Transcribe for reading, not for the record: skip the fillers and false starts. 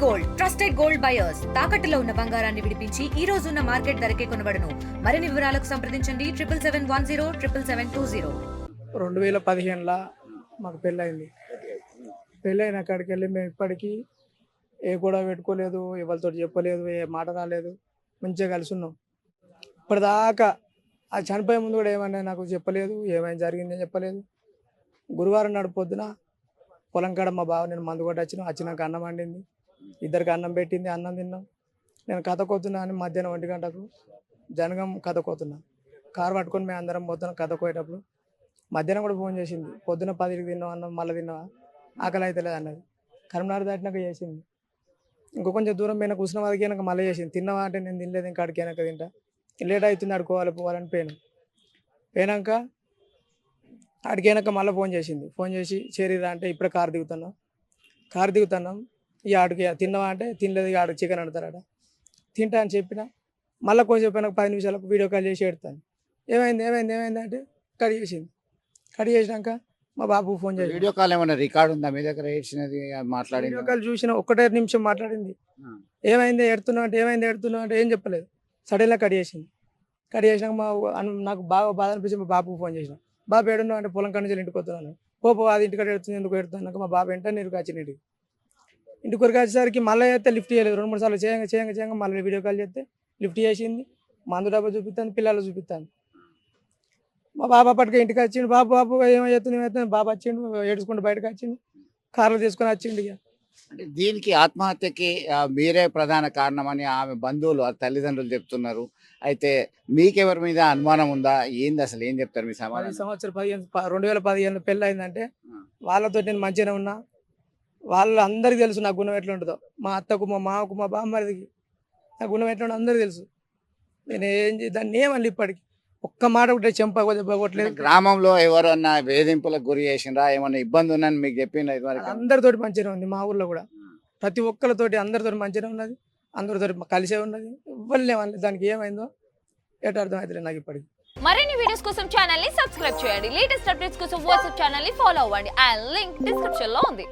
Gold trusted gold buyers తాకట్టులో ఉన్న బంగారాన్ని విడిపించి ఈ రోజు ఉన్న మార్కెట్ ధరకే కొనబడును. మరిన్ని వివరాలకు సంప్రదించండి 7771077720. 2015లా మాకు పెళ్ళయింది. పెళ్ళైన అక్కడికి వెళ్ళి మేము ఇప్పటికీ ఏ గొడవ పెట్టుకోలేదు, ఎవరితో చెప్పలేదు, ఏ మాట రాలేదు, మంచిగా కలిసి ఉన్నాం. ఇప్పటిదాకా అది చనిపోయే ముందు కూడా ఏమన్నా నాకు చెప్పలేదు, ఏమైనా జరిగిందని చెప్పలేదు. గురువారం నాడు పొద్దున పొలం కాడ మా బావ నేను మందు కొట్టి వచ్చినాక అన్నం వండింది, ఇద్దరికి అన్నం పెట్టింది, అన్నం తిన్నాం. నేను కథకోతున్నా అని మధ్యాహ్నం 1 గంటకు జనగం కథకోతున్నా. కారు పట్టుకొని మేము అందరం పోతున్నాం. కథకోయేటప్పుడు మధ్యాహ్నం కూడా ఫోన్ చేసింది, పొద్దున 10కి తిన్నాం అన్నం, మళ్ళీ తిన్నావా, ఆకలి అయితే లేదు అన్నది. కరీంనగర్ దాటినాక చేసింది. ఇంకో కొంచెం దూరం పోయినా కూర్చున్న వారికి వెనక మళ్ళీ చేసింది. తిన్నావా అంటే నేను తినలేదు, ఇంకా అడికి వెనక తింటా, లేట్ అవుతుంది పోవాలని పోయినాక అడికి వెనక మళ్ళీ ఫోన్ చేసింది. ఫోన్ చేసి చేరిరా అంటే ఇప్పుడే కారు దిగుతున్నాం ఇక ఆడికి తిన్నావా అంటే తినలేదు, ఇక ఆడికి చికెన్ అడుగుతారట. తింటా అని చెప్పిన మళ్ళీ కొంచెం పోయినాక 10 నిమిషాలకు వీడియో కాల్ చేసి ఎడతాను. ఏమైంది అంటే కట్ చేసినాక మా బాబు ఫోన్ చేసి వీడియో కాల్ ఏమన్నా రికార్డ్ ఉందా మీ దగ్గర? ఏడ్చినది మాట్లాడింది? వీడియో కాల్ చూసిన 1 నిమిషం మాట్లాడింది. ఏమైంది ఎడుతున్నావు అంటే ఏం చెప్పలేదు. సడన్గా కట్ చేసినాక నాకు బాగా బాధ అనిపించి మా బాబుకు ఫోన్ చేసిన. బాబు ఏడున్నావు అంటే పొలం కాడి నుంచి ఇంటికి వస్తున్నాను. పో అది ఇంటికాడ ఎడుతుంది, ఎందుకు ఎడుతున్నాక మా బాబు వెంటనే నీరు కాచిన ఇంటికి కొరకు వచ్చేసరికి మళ్ళీ అయితే లిఫ్ట్ చేయలేదు. 2-3 సార్లు చేయంగా మళ్ళీ వీడియో కాల్ చేస్తే లిఫ్ట్ చేసింది. మందు డబ్బా చూపిస్తాను, పిల్లలు చూపిస్తాను. మా బాబు అప్పటికే ఇంటికి వచ్చిండు. బాబు ఏమవుతుంది బాబు వచ్చిండు, ఏడుచుకుంటూ బయటకు వచ్చిండు, కార్లో తీసుకొని వచ్చిండు. ఇక అంటే దీనికి ఆత్మహత్యకి మీరే ప్రధాన కారణమని ఆమె బంధువులు తల్లిదండ్రులు చెప్తున్నారు. అయితే మీకెవరి మీద అనుమానం ఉందా? ఏంది అసలు, ఏం చెప్తారు మీ సమాధానం? 2015 పెళ్ళి అయిందంటే వాళ్ళతో నేను మంచిగానే ఉన్నా. వాళ్ళు అందరికీ తెలుసు నా గుణం ఎట్లా ఉంటుందో. మా అత్తకు, మా మామకు, మా బామ్మడికి నా గుణం ఎట్లా ఉంటుందో అందరికీ తెలుసు. నేను దాన్ని ఏమన్నా ఇప్పటికి ఒక్క మాట ఒకటే చెంపగొట్టలేదు. గ్రామంలో ఎవరన్నా వేధింపులకు గురి చేసిండ్రా, ఏమన్నా ఇబ్బంది ఉందని మీకు చెప్పిండ్రా ఇదివరకు? అందరితోటి మంచిగా ఉంది. మా ఊర్లో కూడా ప్రతి ఒక్కరితోటి అందరితోటి మంచిగా ఉన్నది, అందరితోటి కలిసే ఉన్నది. ఇవ్వలేమని దానికి ఏమైందో ఎటు అర్థం అవుతుంది నాకు ఇప్పటికి. మరిన్ని వీడియోస్ కోసం ఛానల్ ని సబ్స్క్రైబ్ చేయండి. లేటెస్ట్ అప్డేట్స్ కోసం వాట్సాప్ ఛానల్ ని ఫాలో అవ్వండి. ఆ లింక్ డిస్క్రిప్షన్ లో ఉంది.